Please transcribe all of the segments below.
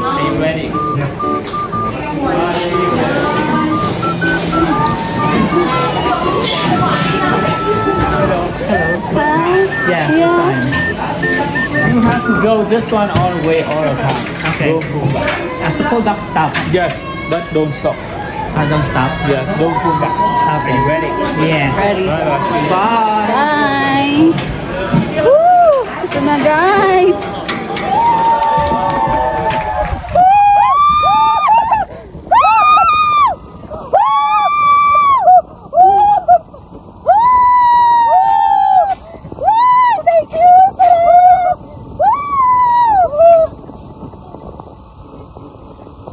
Are you ready? Yeah. Hello. Yeah, Yeah. fine. You have to go this one all the way all the time. Okay. Don't pull back. As a pull back, stop. Yes, but don't stop. Don't stop. Yeah, don't pull back. Okay. Are you ready? Yeah. Ready. Bye. Bye! Woo! Ito na guys! Thank you!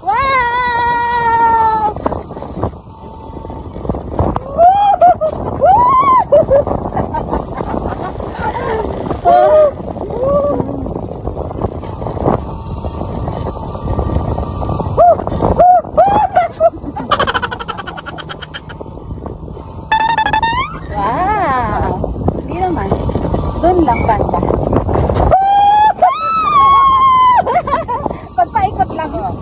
Wow! Wow! Hindi naman. Doon lang banda. Pagpaikot lang. Yun.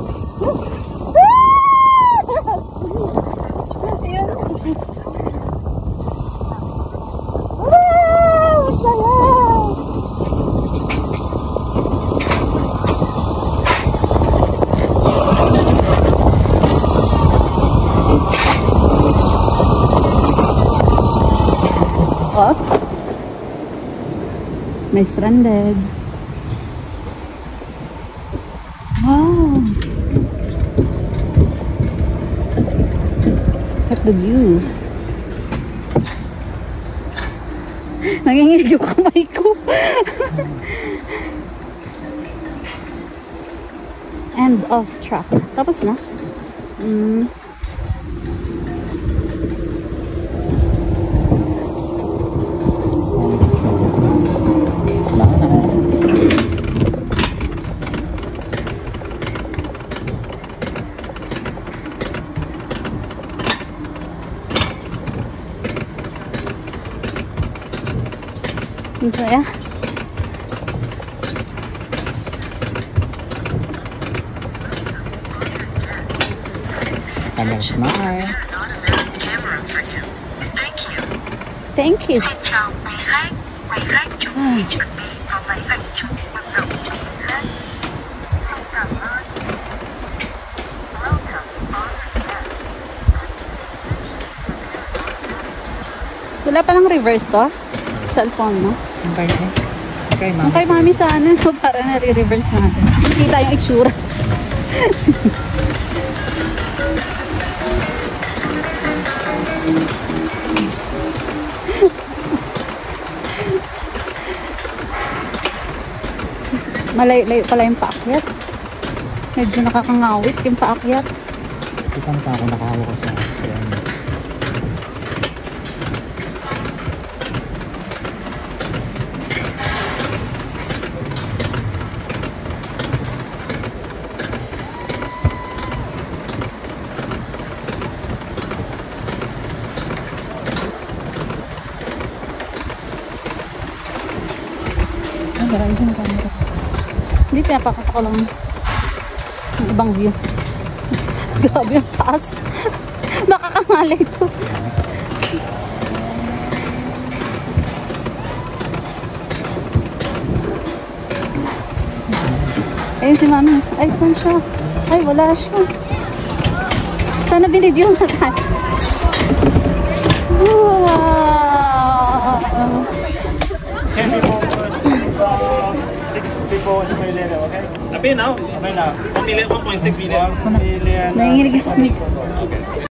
Wow! Saya! Oops. May stranded. Wow. Look at the view. Nanginginig yung kamay ko. End of track. Tapos na. Ang saya. Hello, smile. Thank you. Wala palang reverse to? Cellphone, no? Okay, Ang kay mami sa ano, so para nare-reverse natin. Kita yung itsura. Malayo-layo pala yung paakyat. Medyo nakakangawit yung paakyat. Ito pa ako nakahawa ko sa Marami yung camera. Hindi, pinapakita ko lang yung ibang view. Grabe yung taas. Nakakamala ito. Ayun si mami. Ay, saan siya? Ay, wala siya. Sana binidyo na tayo. Wow! Okay? Tapi now? 1.6 million. Nanginginig yung kami. Okay.